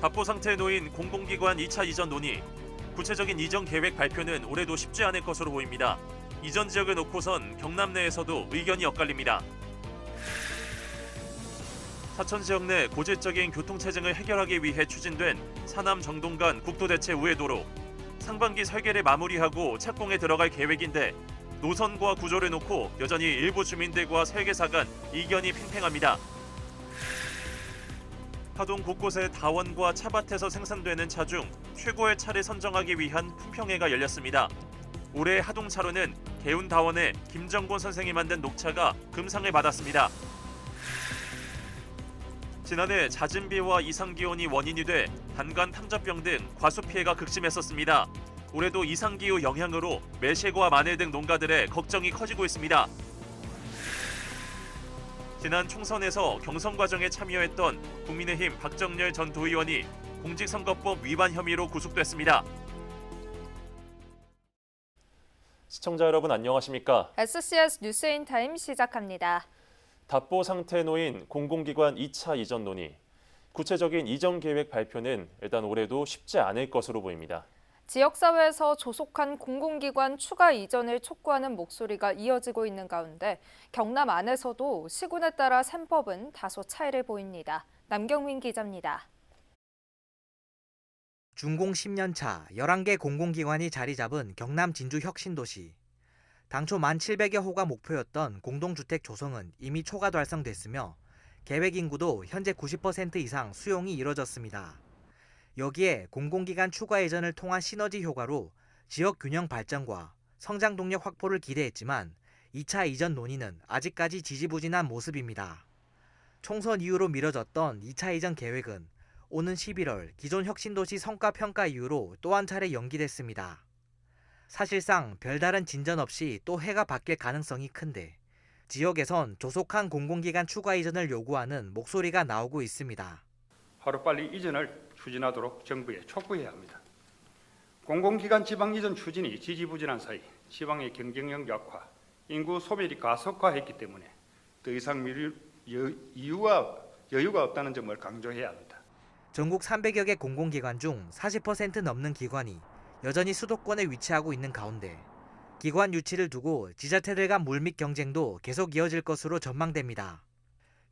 답보 상태에 놓인 공공기관 2차 이전 논의. 구체적인 이전 계획 발표는 올해도 쉽지 않을 것으로 보입니다. 이전 지역을 놓고선 경남 내에서도 의견이 엇갈립니다. 사천 지역 내 고질적인 교통체증을 해결하기 위해 추진된 사남 정동 간 국도대체 우회도로. 상반기 설계를 마무리하고 착공에 들어갈 계획인데 노선과 구조를 놓고 여전히 일부 주민들과 설계사 간 이견이 팽팽합니다. 하동 곳곳의 다원과 차밭에서 생산되는 차 중 최고의 차를 선정하기 위한 품평회가 열렸습니다. 올해 하동차로는 개운다원의 김정곤 선생이 만든 녹차가 금상을 받았습니다. 지난해 잦은 비와 이상기온이 원인이 돼 단간 탐저병 등 과수 피해가 극심했었습니다. 올해도 이상기후 영향으로 매실과 마늘 등 농가들의 걱정이 커지고 있습니다. 지난 총선에서 경선 과정에 참여했던 국민의힘 박정렬 전 도의원이 공직선거법 위반 혐의로 구속됐습니다. 시청자 여러분 안녕하십니까? SCS 뉴스인타임 시작합니다. 답보 상태에 놓인 공공기관 2차 이전 논의. 구체적인 이전 계획 발표는 일단 올해도 쉽지 않을 것으로 보입니다. 지역사회에서 조속한 공공기관 추가 이전을 촉구하는 목소리가 이어지고 있는 가운데 경남 안에서도 시군에 따라 셈법은 다소 차이를 보입니다. 남경민 기자입니다. 준공 10년 차 11개 공공기관이 자리 잡은 경남 진주 혁신도시. 당초 1,700여 호가 목표였던 공동주택 조성은 이미 초과 달성됐으며 계획 인구도 현재 90% 이상 수용이 이뤄졌습니다. 여기에 공공기관 추가 이전을 통한 시너지 효과로 지역 균형 발전과 성장 동력 확보를 기대했지만 2차 이전 논의는 아직까지 지지부진한 모습입니다. 총선 이후로 미뤄졌던 2차 이전 계획은 오는 11월 기존 혁신도시 성과평가 이후로 또 한 차례 연기됐습니다. 사실상 별다른 진전 없이 또 해가 바뀔 가능성이 큰데 지역에선 조속한 공공기관 추가 이전을 요구하는 목소리가 나오고 있습니다. 하루빨리 이전을 추진하도록 정부에 촉구해야 합니다. 공공기관 지방 이전 추진이 지지부진한 사이 지방의 경쟁력 약화, 인구 소멸이 가속화했기 때문에 더 이상 미룰 여유가 없다는 점을 강조해야 합니다. 전국 300여 개 공공기관 중 40% 넘는 기관이 여전히 수도권에 위치하고 있는 가운데 기관 유치를 두고 지자체들 간 물밑 경쟁도 계속 이어질 것으로 전망됩니다.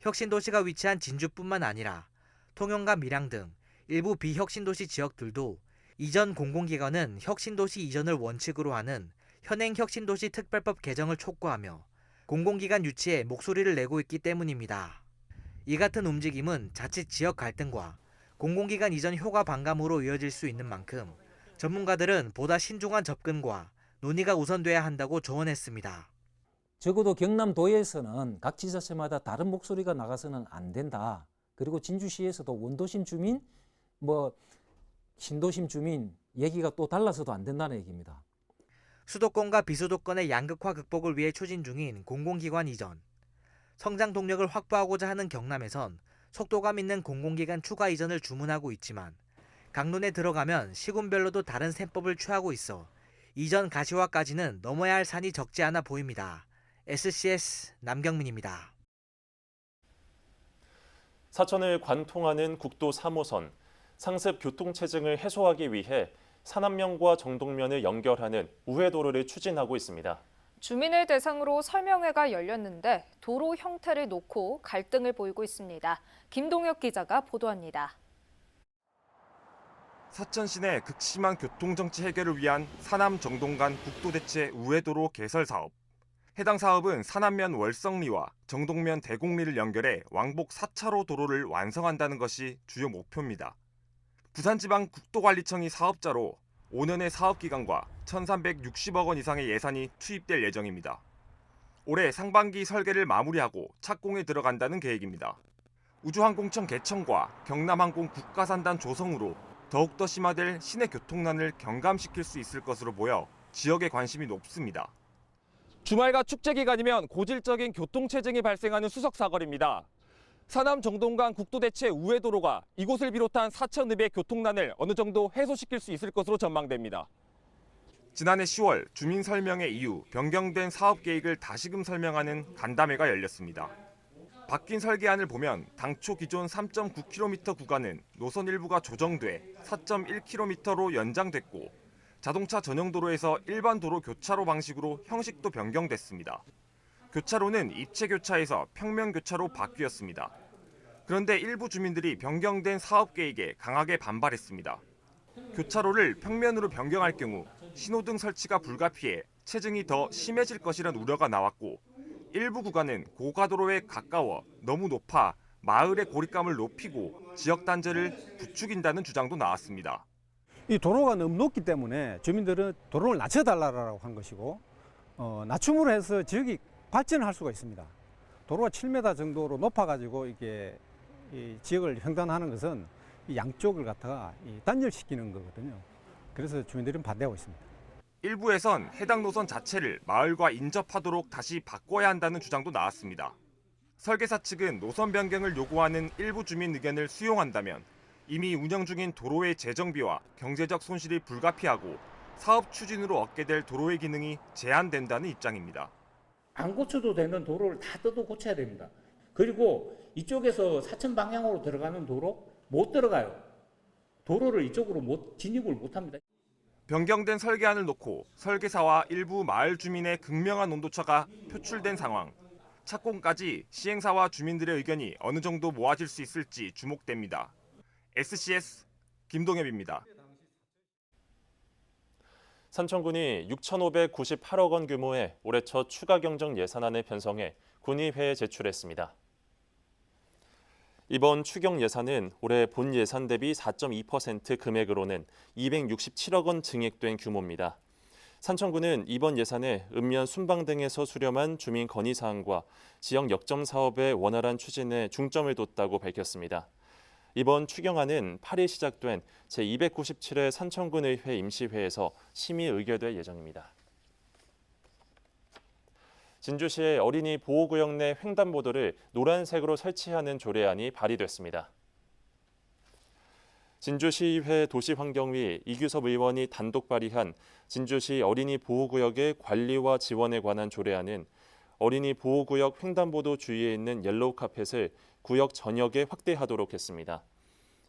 혁신도시가 위치한 진주뿐만 아니라 통영과 밀양 등 일부 비혁신도시 지역들도 이전 공공기관은 혁신도시 이전을 원칙으로 하는 현행 혁신도시 특별법 개정을 촉구하며 공공기관 유치에 목소리를 내고 있기 때문입니다. 이 같은 움직임은 자칫 지역 갈등과 공공기관 이전 효과 반감으로 이어질 수 있는 만큼 전문가들은 보다 신중한 접근과 논의가 우선돼야 한다고 조언했습니다. 적어도 경남도에서는 각 지자체마다 다른 목소리가 나가서는 안 된다. 그리고 진주시에서도 원도심 주민, 신도심 주민 얘기가 또 달라서도 안 된다는 얘기입니다. 수도권과 비수도권의 양극화 극복을 위해 추진 중인 공공기관 이전. 성장 동력을 확보하고자 하는 경남에선 속도감 있는 공공기관 추가 이전을 주문하고 있지만 강론에 들어가면 시군별로도 다른 셈법을 취하고 있어 이전 가시화까지는 넘어야 할 산이 적지 않아 보입니다. SCS 남경민입니다. 사천을 관통하는 국도 3호선. 상습 교통체증을 해소하기 위해 산안면과 정동면을 연결하는 우회도로를 추진하고 있습니다. 주민을 대상으로 설명회가 열렸는데 도로 형태를 놓고 갈등을 보이고 있습니다. 김동혁 기자가 보도합니다. 사천 시내 극심한 교통정체 해결을 위한 사남 정동 간 국도대체 우회도로 개설 사업. 해당 사업은 산안면 월성리와 정동면 대곡리를 연결해 왕복 4차로 도로를 완성한다는 것이 주요 목표입니다. 부산지방국도관리청이 사업자로 5년의 사업기간과 1,360억 원 이상의 예산이 투입될 예정입니다. 올해 상반기 설계를 마무리하고 착공에 들어간다는 계획입니다. 우주항공청 개청과 경남항공 국가산단 조성으로 더욱더 심화될 시내 교통난을 경감시킬 수 있을 것으로 보여 지역의 관심이 높습니다. 주말과 축제 기간이면 고질적인 교통체증이 발생하는 수석사거리입니다. 사남 정동 간 국도대체 우회도로가 이곳을 비롯한 사천읍의 교통난을 어느 정도 해소시킬 수 있을 것으로 전망됩니다. 지난해 10월 주민 설명회 이후 변경된 사업 계획을 다시금 설명하는 간담회가 열렸습니다. 바뀐 설계안을 보면 당초 기존 3.9km 구간은 노선 일부가 조정돼 4.1km로 연장됐고 자동차 전용 도로에서 일반 도로 교차로 방식으로 형식도 변경됐습니다. 교차로는 입체 교차에서 평면 교차로 바뀌었습니다. 그런데 일부 주민들이 변경된 사업 계획에 강하게 반발했습니다. 교차로를 평면으로 변경할 경우 신호등 설치가 불가피해 체증이 더 심해질 것이란 우려가 나왔고 일부 구간은 고가도로에 가까워 너무 높아 마을의 고립감을 높이고 지역 단절을 부추긴다는 주장도 나왔습니다. 이 도로가 너무 높기 때문에 주민들은 도로를 낮춰달라고 한 것이고 낮춤으로 해서 지역이 발전을 할 수가 있습니다. 도로가 7m 정도로 높아가지고 이게 이 지역을 횡단하는 것은 이 양쪽을 갖다가 단절시키는 거거든요. 그래서 주민들은 반대하고 있습니다. 일부에선 해당 노선 자체를 마을과 인접하도록 다시 바꿔야 한다는 주장도 나왔습니다. 설계사 측은 노선 변경을 요구하는 일부 주민 의견을 수용한다면 이미 운영 중인 도로의 재정비와 경제적 손실이 불가피하고 사업 추진으로 얻게 될 도로의 기능이 제한된다는 입장입니다. 안 고쳐도 되는 도로를 다 뜯어 고쳐야 됩니다. 그리고 이쪽에서 사천 방향으로 들어가는 도로 못 들어가요. 도로를 이쪽으로 진입을 못합니다. 변경된 설계안을 놓고 설계사와 일부 마을 주민의 극명한 온도차가 표출된 상황. 착공까지 시행사와 주민들의 의견이 어느 정도 모아질 수 있을지 주목됩니다. SCS 김동엽입니다. 산청군이 6,598억 원 규모의 올해 첫 추가 경정 예산안을 편성해 군의회에 제출했습니다. 이번 추경 예산은 올해 본 예산 대비 4.2% 금액으로는 267억 원 증액된 규모입니다. 산청군은 이번 예산에 읍면 순방 등에서 수렴한 주민 건의 사항과 지역 역점 사업의 원활한 추진에 중점을 뒀다고 밝혔습니다. 이번 추경안은 8일 시작된 제297회 산청군의회 임시회에서 심의 의결될 예정입니다. 진주시의 어린이 보호구역 내 횡단보도를 노란색으로 설치하는 조례안이 발의됐습니다. 진주시의회 도시환경위 이규섭 의원이 단독 발의한 진주시 어린이 보호구역의 관리와 지원에 관한 조례안은 어린이 보호구역 횡단보도 주위에 있는 옐로우 카펫을 구역 전역에 확대하도록 했습니다.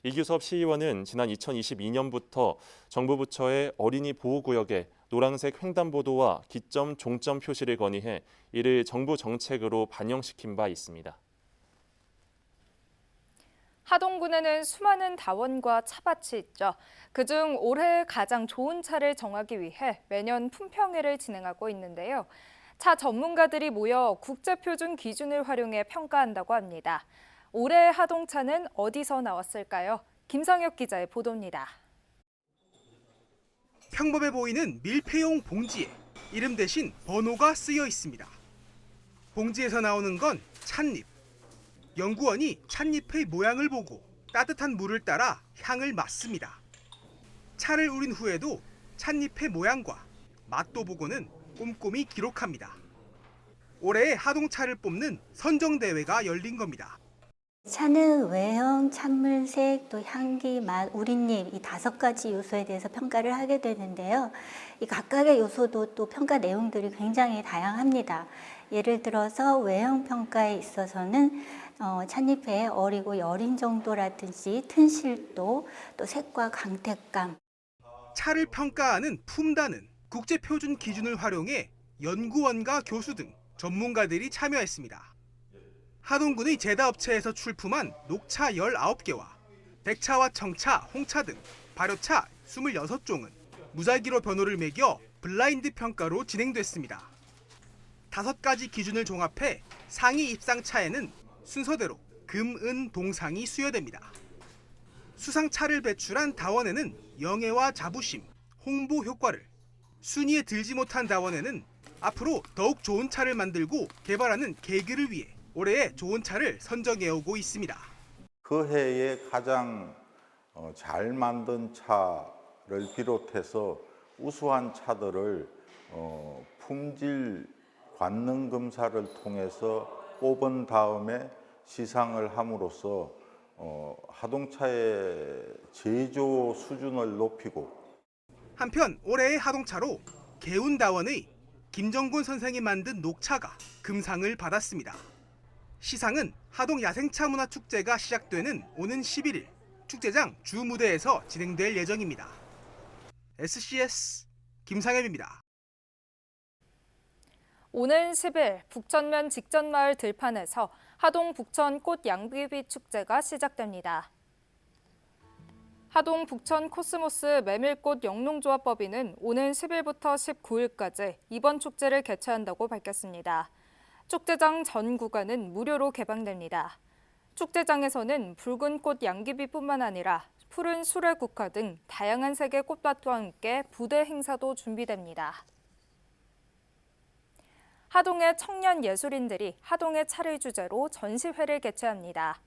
이규섭 시의원은 지난 2022년부터 정부 부처의 어린이 보호구역에 노란색 횡단보도와 기점, 종점 표시를 건의해 이를 정부 정책으로 반영시킨 바 있습니다. 하동군에는 수많은 다원과 차밭이 있죠. 그중 올해 가장 좋은 차를 정하기 위해 매년 품평회를 진행하고 있는데요. 차 전문가들이 모여 국제표준 기준을 활용해 평가한다고 합니다. 올해 하동차는 어디서 나왔을까요? 김상혁 기자의 보도입니다. 평범해 보이는 밀폐용 봉지에 이름 대신 번호가 쓰여 있습니다. 봉지에서 나오는 건 찻잎. 연구원이 찻잎의 모양을 보고 따뜻한 물을 따라 향을 맡습니다. 차를 우린 후에도 찻잎의 모양과 맛도 보고는 꼼꼼히 기록합니다. 올해 하동차를 뽑는 선정대회가 열린 겁니다. 차는 외형, 찬물색, 또 향기, 맛, 우린잎 이 5가지 요소에 대해서 평가를 하게 되는데요. 이 각각의 요소도 또 평가 내용들이 굉장히 다양합니다. 예를 들어서 외형 평가에 있어서는 찻잎의 어리고 여린 정도라든지 튼실도, 또 색과 강택감. 차를 평가하는 품단은 국제표준 기준을 활용해 연구원과 교수 등 전문가들이 참여했습니다. 하동군의 제다업체에서 출품한 녹차 19개와 백차와 청차, 홍차 등 발효차 26종은 무작위로 번호를 매겨 블라인드 평가로 진행됐습니다. 5가지 기준을 종합해 상위 입상차에는 순서대로 금, 은, 동상이 수여됩니다. 수상차를 배출한 다원에는 영예와 자부심, 홍보 효과를, 순위에 들지 못한 다원에는 앞으로 더욱 좋은 차를 만들고 개발하는 계기를 위해 올해의 좋은 차를 선정해오고 있습니다. 그 해에 가장 잘 만든 차를 비롯해서 우수한 차들을 품질 관능 검사를 통해서 뽑은 다음에 시상을 함으로써 하동차의 제조 수준을 높이고 한편 올해의 하동차로 개운다원의 김정곤 선생이 만든 녹차가 금상을 받았습니다. 시상은 하동 야생차문화축제가 시작되는 오는 11일 축제장 주무대에서 진행될 예정입니다. SCS 김상엽입니다. 오는 10일 북천면 직전마을 들판에서 하동 북천 꽃 양귀비 축제가 시작됩니다. 하동 북천 코스모스 메밀꽃 영농조합법인은 오는 10일부터 19일까지 이번 축제를 개최한다고 밝혔습니다. 축제장 전 구간은 무료로 개방됩니다. 축제장에서는 붉은 꽃 양귀비뿐만 아니라 푸른 수레국화 등 다양한 색의 꽃밭과 함께 부대 행사도 준비됩니다. 하동의 청년 예술인들이 하동의 차를 주제로 전시회를 개최합니다.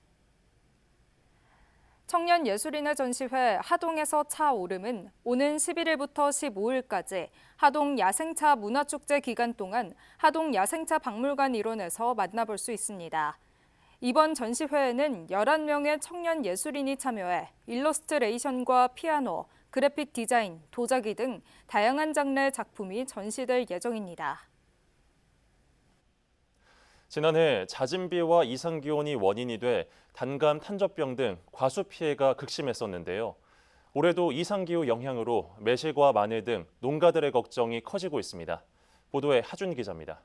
청년 예술인의 전시회 하동에서 차 오름은 오는 11일부터 15일까지 하동 야생차 문화축제 기간 동안 하동 야생차 박물관 일원에서 만나볼 수 있습니다. 이번 전시회에는 11명의 청년 예술인이 참여해 일러스트레이션과 피아노, 그래픽 디자인, 도자기 등 다양한 장르의 작품이 전시될 예정입니다. 지난해 잦은 비와 이상 기온이 원인이 돼 단감, 탄저병 등 과수 피해가 극심했었는데요. 올해도 이상 기후 영향으로 매실과 마늘 등 농가들의 걱정이 커지고 있습니다. 보도에 하준 기자입니다.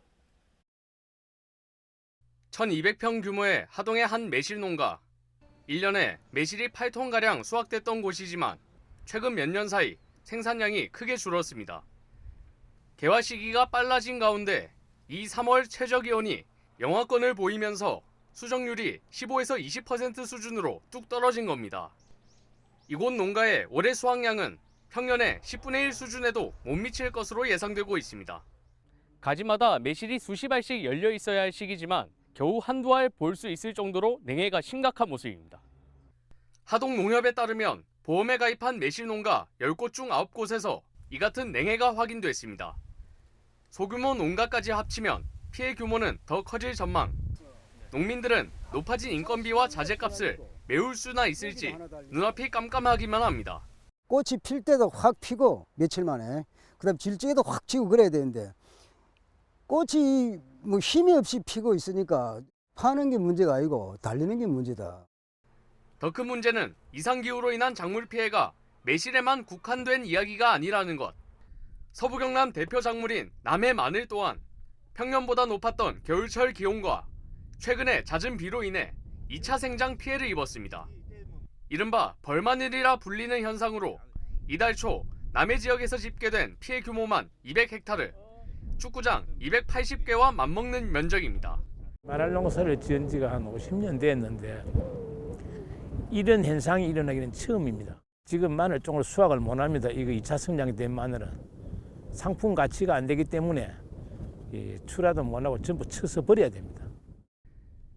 1200평 규모의 하동의 한 매실 농가. 1년에 매실이 8톤가량 수확됐던 곳이지만 최근 몇 년 사이 생산량이 크게 줄었습니다. 개화 시기가 빨라진 가운데 이 3월 최저 기온이 영하권을 보이면서 수정률이 15에서 20% 수준으로 뚝 떨어진 겁니다. 이곳 농가의 올해 수확량은 평년의 10분의 1 수준에도 못 미칠 것으로 예상되고 있습니다. 가지마다 매실이 수십 알씩 열려 있어야 할 시기지만 겨우 한두 알 볼 수 있을 정도로 냉해가 심각한 모습입니다. 하동 농협에 따르면 보험에 가입한 매실 농가 10곳 중 9곳에서 이 같은 냉해가 확인됐습니다. 소규모 농가까지 합치면 피해 규모는 더 커질 전망. 농민들은 높아진 인건비와 자재값을 메울 수나 있을지 눈앞이 깜깜하기만 합니다. 꽃이 필 때도 확 피고 며칠 만에 그다음 질적에도 확 지고 그래야 되는데 꽃이 뭐 힘이 없이 피고 있으니까 파는 게 문제가 아니고 달리는 게 문제다. 더 큰 문제는 이상기후로 인한 작물 피해가 매실에만 국한된 이야기가 아니라는 것. 서부 경남 대표 작물인 남해 마늘 또한 평년보다 높았던 겨울철 기온과 최근에 잦은 비로 인해 2차 생장 피해를 입었습니다. 이른바 벌마늘이라 불리는 현상으로 이달 초 남해 지역에서 집계된 피해 규모만 200헥타르, 축구장 280개와 맞먹는 면적입니다. 마늘 농사를 지은 지가 한 50년 됐는데 이런 현상이 일어나기는 처음입니다. 지금 마늘 종을 수확을 못합니다. 이거 2차 성장이 된 마늘은 상품 가치가 안 되기 때문에 출하도 못하고 전부 쳐서 버려야 됩니다.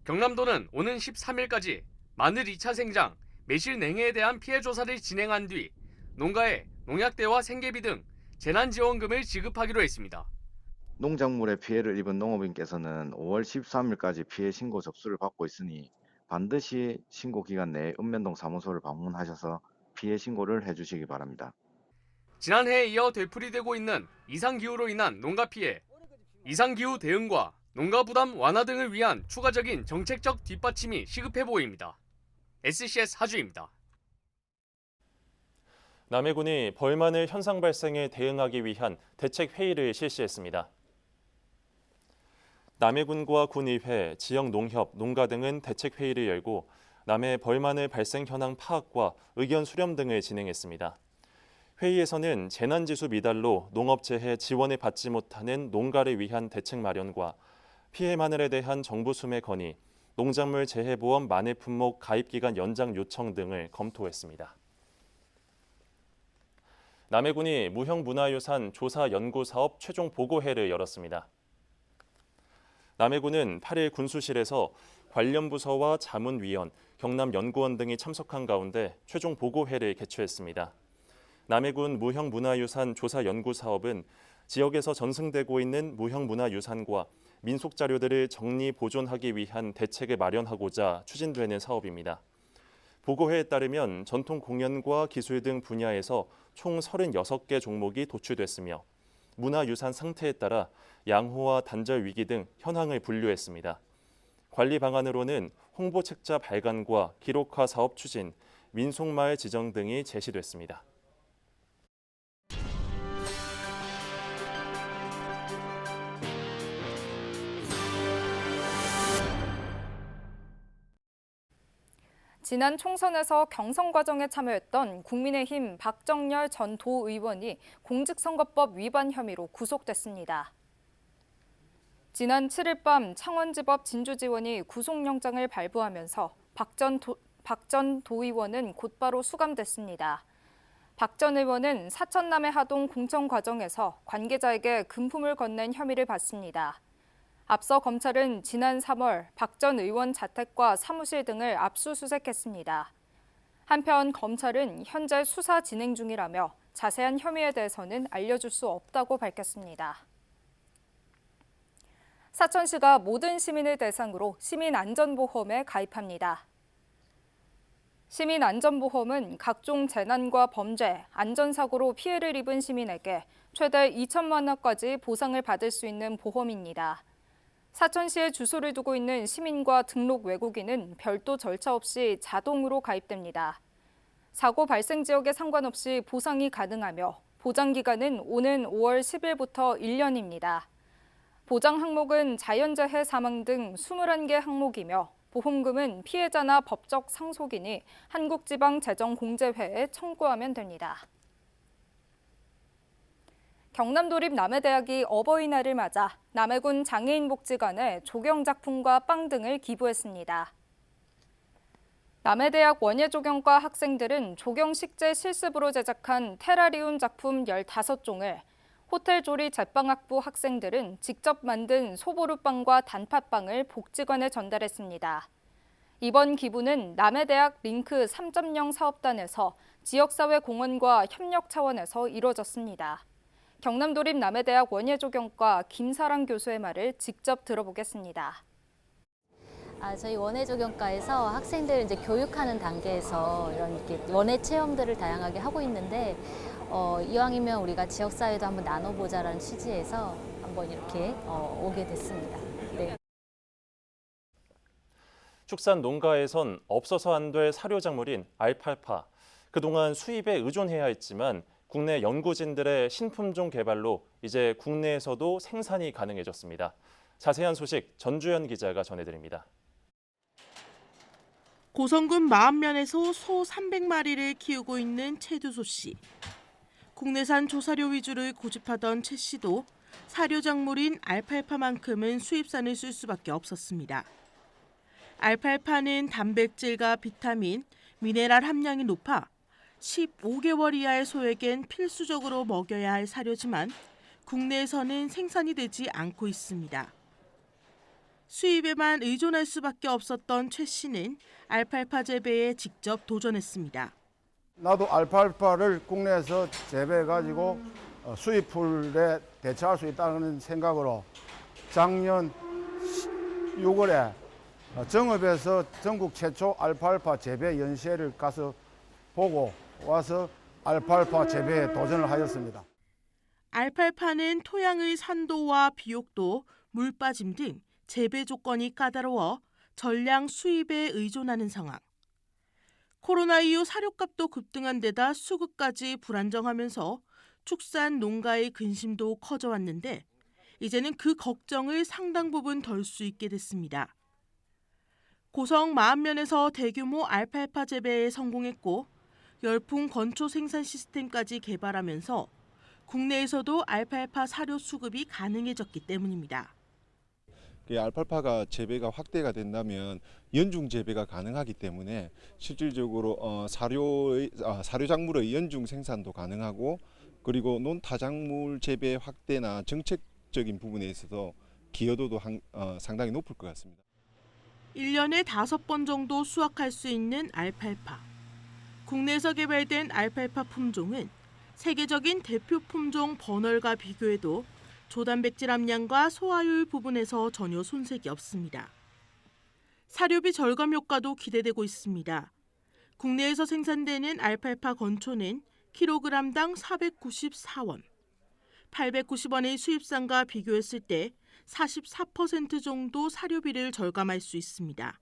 경남도는 오는 13일까지 마늘 2차 생장, 매실 냉해에 대한 피해 조사를 진행한 뒤 농가에 농약대와 생계비 등 재난지원금을 지급하기로 했습니다. 농작물에 피해를 입은 농업인께서는 5월 13일까지 피해 신고 접수를 받고 있으니 반드시 신고 기간 내에 읍면동 사무소를 방문하셔서 피해 신고를 해주시기 바랍니다. 지난해에 이어 되풀이되고 있는 이상기후로 인한 농가 피해, 이상기후 대응과 농가 부담 완화 등을 위한 추가적인 정책적 뒷받침이 시급해 보입니다. SCS 하주입니다. 남해군이 벌마늘 현상 발생에 대응하기 위한 대책 회의를 실시했습니다. 남해군과 군의회, 지역 농협, 농가 등은 대책 회의를 열고 남해 벌마늘 발생 현황 파악과 의견 수렴 등을 진행했습니다. 회의에서는 재난지수 미달로 농업재해 지원을 받지 못하는 농가를 위한 대책 마련과 피해 마늘에 대한 정부 수매 건의, 농작물 재해보험 마늘 품목 가입 기간 연장 요청 등을 검토했습니다. 남해군이 무형문화유산 조사 연구 사업 최종 보고회를 열었습니다. 남해군은 8일 군수실에서 관련 부서와 자문위원, 경남연구원 등이 참석한 가운데 최종 보고회를 개최했습니다. 남해군 무형문화유산 조사 연구 사업은 지역에서 전승되고 있는 무형문화유산과 민속 자료들을 정리 보존하기 위한 대책을 마련하고자 추진되는 사업입니다. 보고회에 따르면 전통 공연과 기술 등 분야에서 총 36개 종목이 도출됐으며 문화유산 상태에 따라 양호와 단절 위기 등 현황을 분류했습니다. 관리 방안으로는 홍보 책자 발간과 기록화 사업 추진, 민속마을 지정 등이 제시됐습니다. 지난 총선에서 경선 과정에 참여했던 국민의힘 박정열 전 도의원이 공직선거법 위반 혐의로 구속됐습니다. 지난 7일 밤 창원지법 진주지원이 구속영장을 발부하면서 박 전 도의원은 곧바로 수감됐습니다. 박 전 의원은 사천남해 하동 공천 과정에서 관계자에게 금품을 건넨 혐의를 받습니다. 앞서 검찰은 지난 3월 박 전 의원 자택과 사무실 등을 압수수색했습니다. 한편 검찰은 현재 수사 진행 중이라며 자세한 혐의에 대해서는 알려줄 수 없다고 밝혔습니다. 사천시가 모든 시민을 대상으로 시민안전보험에 가입합니다. 시민안전보험은 각종 재난과 범죄, 안전사고로 피해를 입은 시민에게 최대 2천만 원까지 보상을 받을 수 있는 보험입니다. 사천시에 주소를 두고 있는 시민과 등록 외국인은 별도 절차 없이 자동으로 가입됩니다. 사고 발생 지역에 상관없이 보상이 가능하며 보장기간은 오는 5월 10일부터 1년입니다. 보장 항목은 자연재해 사망 등 21개 항목이며 보험금은 피해자나 법적 상속인이 한국지방재정공제회에 청구하면 됩니다. 경남도립 남해대학이 어버이날을 맞아 남해군 장애인복지관에 조경작품과 빵 등을 기부했습니다. 남해대학 원예조경과 학생들은 조경식재 실습으로 제작한 테라리움 작품 15종을, 호텔조리 제빵학부 학생들은 직접 만든 소보루빵과 단팥빵을 복지관에 전달했습니다. 이번 기부는 남해대학 링크 3.0 사업단에서 지역사회 공헌과 협력 차원에서 이루어졌습니다. 경남도립 남해대학 원예조경과 김사랑 교수의 말을 직접 들어보겠습니다. 저희 원예조경과에서 학생들 이제 교육하는 단계에서 이런 이렇게 원예 체험들을 다양하게 하고 있는데 이왕이면 우리가 지역사회도 한번 나눠보자라는 취지에서 한번 이렇게 오게 됐습니다. 네. 축산 농가에선 없어서 안 될 사료작물인 알팔파. 그동안 수입에 의존해야 했지만 국내 연구진들의 신품종 개발로 이제 국내에서도 생산이 가능해졌습니다. 자세한 소식 전주현 기자가 전해드립니다. 고성군 마암면에서 소 300마리를 키우고 있는 최두소 씨. 국내산 조사료 위주를 고집하던 최 씨도 사료작물인 알팔파만큼은 수입산을 쓸 수밖에 없었습니다. 알팔파는 단백질과 비타민, 미네랄 함량이 높아 15개월 이하의 소에겐 필수적으로 먹여야 할 사료지만 국내에서는 생산이 되지 않고 있습니다. 수입에만 의존할 수밖에 없었던 최 씨는 알팔파 재배에 직접 도전했습니다. 나도 알팔파를 국내에서 재배해가지고 수입풀에 대처할 수 있다는 생각으로 작년 6월에 정읍에서 전국 최초 알팔파 재배 연시회를 가서 보고 와서 알팔파 재배에 도전을 하였습니다. 알팔파는 토양의 산도와 비옥도, 물빠짐 등 재배 조건이 까다로워 전량 수입에 의존하는 상황. 코로나 이후 사료값도 급등한 데다 수급까지 불안정하면서 축산 농가의 근심도 커져왔는데 이제는 그 걱정을 상당 부분 덜 수 있게 됐습니다. 고성 마암면에서 대규모 알팔파 재배에 성공했고 열풍 건초 생산 시스템까지 개발하면서 국내에서도 알팔파 사료 수급이 가능해졌기 때문입니다. 알팔파가 재배가 확대가 된다면 연중 재배가 가능하기 때문에 실질적으로 사료작물의 연중 생산도 가능하고 그리고 논타작물 재배 확대나 정책적인 부분에 있어서 기여도도 상당히 높을 것 같습니다. 1년에 5번 정도 수확할 수 있는 알팔파. 국내에서 개발된 알팔파 품종은 세계적인 대표 품종 버널과 비교해도 조단백질 함량과 소화율 부분에서 전혀 손색이 없습니다. 사료비 절감 효과도 기대되고 있습니다. 국내에서 생산되는 알팔파 건초는 킬로그램당 494원, 890원의 수입산과 비교했을 때 44% 정도 사료비를 절감할 수 있습니다.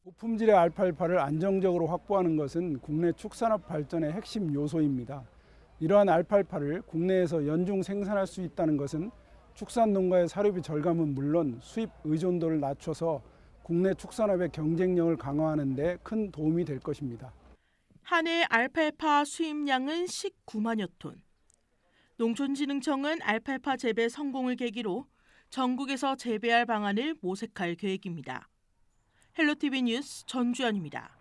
고품질의 알팔파를 안정적으로 확보하는 것은 국내 축산업 발전의 핵심 요소입니다. 이러한 알팔파를 국내에서 연중 생산할 수 있다는 것은 축산농가의 사료비 절감은 물론 수입 의존도를 낮춰서 국내 축산업의 경쟁력을 강화하는 데 큰 도움이 될 것입니다. 한 해 알팔파 수입량은 19만여 톤. 농촌진흥청은 알팔파 재배 성공을 계기로 전국에서 재배할 방안을 모색할 계획입니다. 헬로티비 뉴스 전주연입니다.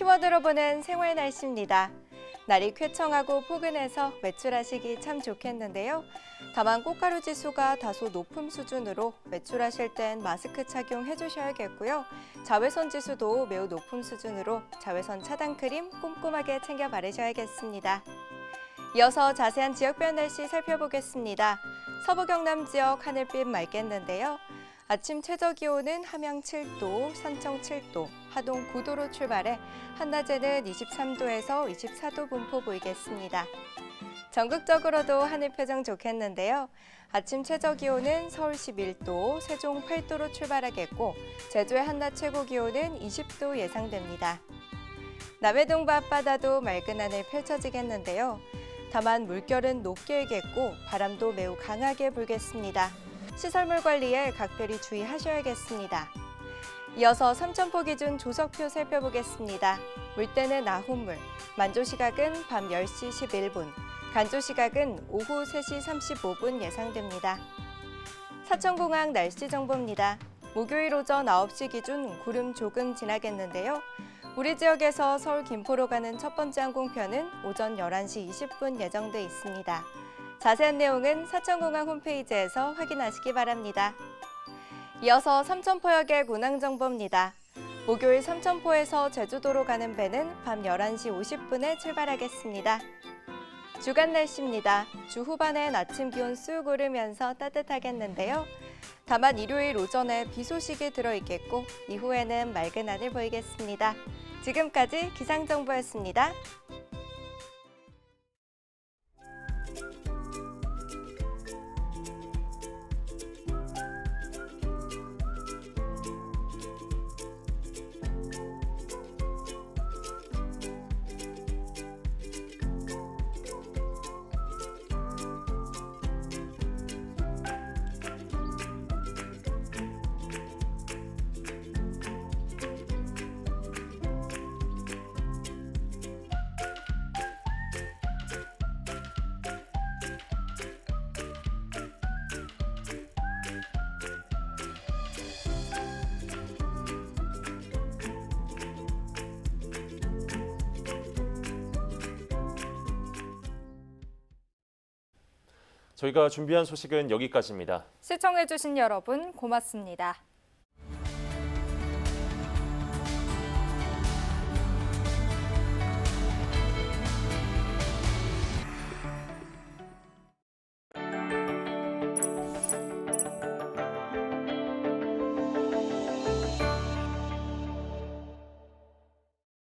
키워드로 보는 생활 날씨입니다. 날이 쾌청하고 포근해서 외출하시기 참 좋겠는데요. 다만 꽃가루 지수가 다소 높은 수준으로 외출하실 땐 마스크 착용해 주셔야겠고요. 자외선 지수도 매우 높은 수준으로 자외선 차단 크림 꼼꼼하게 챙겨 바르셔야겠습니다. 이어서 자세한 지역별 날씨 살펴보겠습니다. 서부 경남 지역 하늘빛 맑겠는데요. 아침 최저 기온은 함양 7도, 산청 7도, 하동 9도로 출발해 한낮에는 23도에서 24도 분포 보이겠습니다. 전국적으로도 하늘 표정 좋겠는데요. 아침 최저 기온은 서울 11도, 세종 8도로 출발하겠고 제주의 한낮 최고 기온은 20도 예상됩니다. 남해동 밤바다도 맑은 하늘 펼쳐지겠는데요. 다만 물결은 높게 일겠고 바람도 매우 강하게 불겠습니다. 시설물 관리에 각별히 주의하셔야겠습니다. 이어서 삼천포 기준 조석표 살펴보겠습니다. 물때는 나훈물, 만조시각은 밤 10시 11분, 간조시각은 오후 3시 35분 예상됩니다. 사천공항 날씨 정보입니다. 목요일 오전 9시 기준 구름 조금 지나겠는데요. 우리 지역에서 서울 김포로 가는 첫 번째 항공편은 오전 11시 20분 예정돼 있습니다. 자세한 내용은 사천공항 홈페이지에서 확인하시기 바랍니다. 이어서 삼천포역의 운항정보입니다. 목요일 삼천포에서 제주도로 가는 배는 밤 11시 50분에 출발하겠습니다. 주간 날씨입니다. 주 후반엔 아침 기온 쑥 오르면서 따뜻하겠는데요. 다만 일요일 오전에 비 소식이 들어있겠고 이후에는 맑은 하늘 보이겠습니다. 지금까지 기상정보였습니다. 저희가 준비한 소식은 여기까지입니다. 시청해주신 여러분 고맙습니다.